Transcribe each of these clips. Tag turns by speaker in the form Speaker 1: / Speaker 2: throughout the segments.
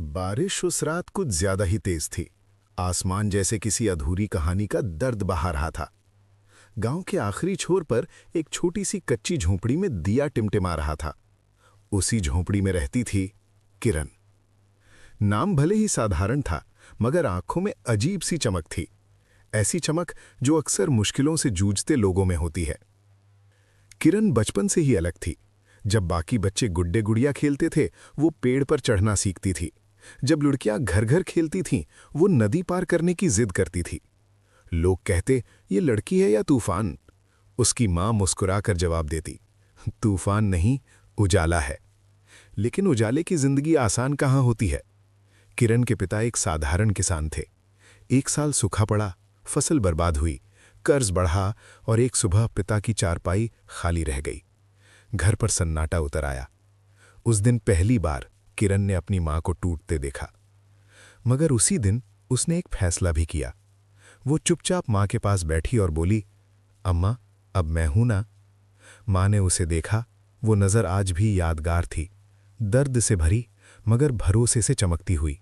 Speaker 1: बारिश उस रात कुछ ज्यादा ही तेज थी। आसमान जैसे किसी अधूरी कहानी का दर्द बहा रहा था। गांव के आखिरी छोर पर एक छोटी सी कच्ची झोंपड़ी में दिया टिमटिमा रहा था। उसी झोंपड़ी में रहती थी किरण। नाम भले ही साधारण था, मगर आंखों में अजीब सी चमक थी। ऐसी चमक जो अक्सर मुश्किलों से जूझते लोगों में होती है। किरण बचपन से ही अलग थी। जब बाकी बच्चे गुड्डे गुड़िया खेलते थे, वो पेड़ पर चढ़ना सीखती थी। जब लड़कियां घर घर खेलती थीं, वो नदी पार करने की जिद करती थी। लोग कहते, ये लड़की है या तूफान? उसकी मां मुस्कुराकर जवाब देती, तूफान नहीं, उजाला है। लेकिन उजाले की जिंदगी आसान कहाँ होती है। किरण के पिता एक साधारण किसान थे। एक साल सूखा पड़ा, फसल बर्बाद हुई, कर्ज बढ़ा और एक सुबह पिता की चारपाई खाली रह गई। घर पर सन्नाटा उतर आया। उस दिन पहली बार किरण ने अपनी मां को टूटते देखा। मगर उसी दिन उसने एक फैसला भी किया। वो चुपचाप मां के पास बैठी और बोली, अम्मा, अब मैं हूं ना। मां ने उसे देखा। वो नजर आज भी यादगार थी, दर्द से भरी मगर भरोसे से चमकती हुई।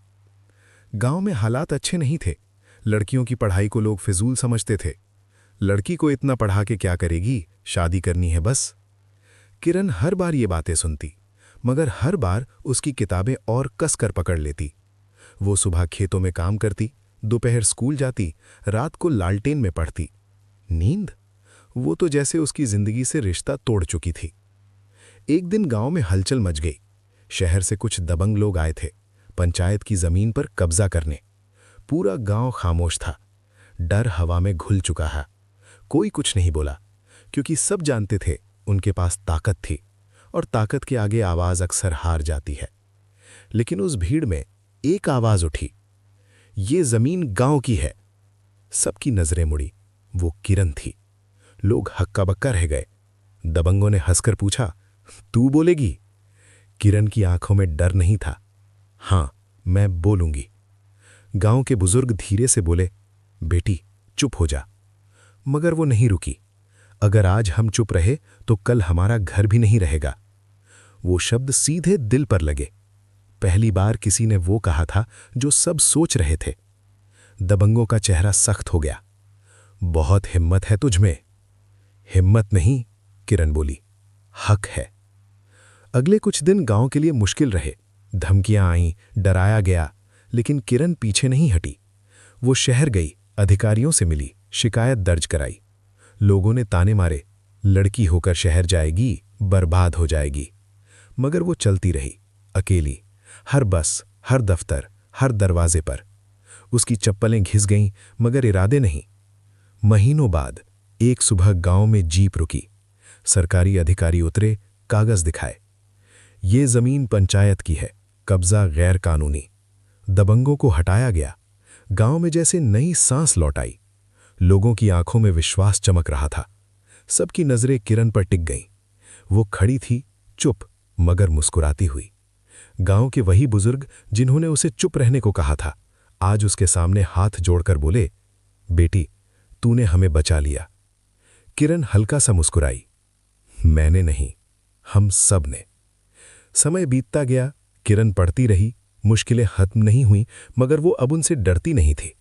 Speaker 1: गांव में हालात अच्छे नहीं थे। लड़कियों की पढ़ाई को लोग फिजूल समझते थे। लड़की को इतना पढ़ा के क्या करेगी, शादी करनी है बस। किरण हर बार ये बातें सुनती, मगर हर बार उसकी किताबें और कसकर पकड़ लेती। वो सुबह खेतों में काम करती, दोपहर स्कूल जाती, रात को लालटेन में पढ़ती। नींद, वो तो जैसे उसकी जिंदगी से रिश्ता तोड़ चुकी थी। एक दिन गांव में हलचल मच गई। शहर से कुछ दबंग लोग आए थे, पंचायत की जमीन पर कब्जा करने। पूरा गांव खामोश था। डर हवा में घुल चुका है। कोई कुछ नहीं बोला, क्योंकि सब जानते थे उनके पास ताकत थी, और ताकत के आगे आवाज अक्सर हार जाती है। लेकिन उस भीड़ में एक आवाज उठी, ये जमीन गांव की है। सबकी नजरें मुड़ी। वो किरण थी। लोग हक्का बक्का रह गए। दबंगों ने हंसकर पूछा, तू बोलेगी? किरण की आंखों में डर नहीं था। हां, मैं बोलूंगी। गांव के बुजुर्ग धीरे से बोले, बेटी चुप हो जा। मगर वो नहीं रुकी। अगर आज हम चुप रहे तो कल हमारा घर भी नहीं रहेगा। वो शब्द सीधे दिल पर लगे। पहली बार किसी ने वो कहा था जो सब सोच रहे थे। दबंगों का चेहरा सख्त हो गया। बहुत हिम्मत है तुझमें। हिम्मत नहीं, किरण बोली, हक है। अगले कुछ दिन गांव के लिए मुश्किल रहे। धमकियां आईं, डराया गया, लेकिन किरण पीछे नहीं हटी। वो शहर गई, अधिकारियों से मिली, शिकायत दर्ज कराई। लोगों ने ताने मारे, लड़की होकर शहर जाएगी, बर्बाद हो जाएगी। मगर वो चलती रही, अकेली, हर बस, हर दफ्तर, हर दरवाजे पर। उसकी चप्पलें घिस गईं, मगर इरादे नहीं। महीनों बाद एक सुबह गांव में जीप रुकी। सरकारी अधिकारी उतरे, कागज दिखाए। ये जमीन पंचायत की है, कब्जा गैर कानूनी। दबंगों को हटाया गया। गांव में जैसे नई सांस लौट आई। लोगों की आंखों में विश्वास चमक रहा था। सबकी नजरें किरण पर टिक गईं। वो खड़ी थी, चुप मगर मुस्कुराती हुई। गांव के वही बुजुर्ग जिन्होंने उसे चुप रहने को कहा था, आज उसके सामने हाथ जोड़कर बोले, बेटी तूने हमें बचा लिया। किरण हल्का सा मुस्कुराई, मैंने नहीं, हम सब ने। समय बीतता गया। किरण पढ़ती रही। मुश्किलें खत्म नहीं हुई, मगर वो अब उनसे डरती नहीं थी।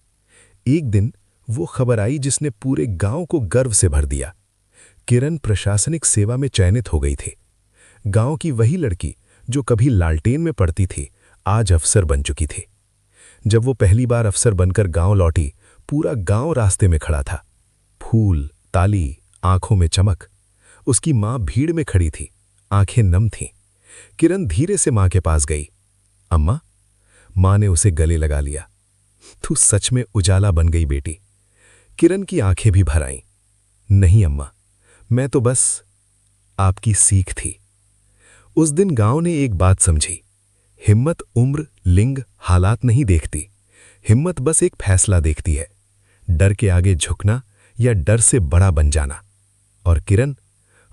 Speaker 1: एक दिन वो खबर आई जिसने पूरे गांव को गर्व से भर दिया। किरण प्रशासनिक सेवा में चयनित हो गई थी। गांव की वही लड़की जो कभी लालटेन में पढ़ती थी, आज अफसर बन चुकी थी। जब वो पहली बार अफसर बनकर गांव लौटी, पूरा गांव रास्ते में खड़ा था। फूल, ताली, आंखों में चमक। उसकी मां भीड़ में खड़ी थी, आंखें नम थीं। किरण धीरे से मां के पास गई। अम्मा। मां ने उसे गले लगा लिया। तू सच में उजाला बन गई बेटी। किरण की आंखें भी भर आईं। नहीं अम्मा, मैं तो बस आपकी सीख थी। उस दिन गांव ने एक बात समझी, हिम्मत उम्र, लिंग, हालात नहीं देखती। हिम्मत बस एक फैसला देखती है, डर के आगे झुकना या डर से बड़ा बन जाना। और किरण,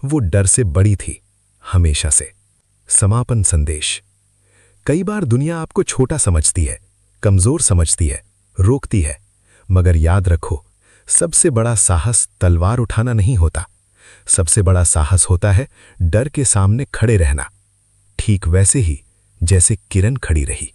Speaker 1: वो डर से बड़ी थी, हमेशा से। समापन संदेश। कई बार दुनिया आपको छोटा समझती है, कमजोर समझती है, रोकती है, मगर याद रखो, सबसे बड़ा साहस तलवार उठाना नहीं होता। सबसे बड़ा साहस होता है डर के सामने खड़े रहना, ठीक वैसे ही जैसे किरण खड़ी रही।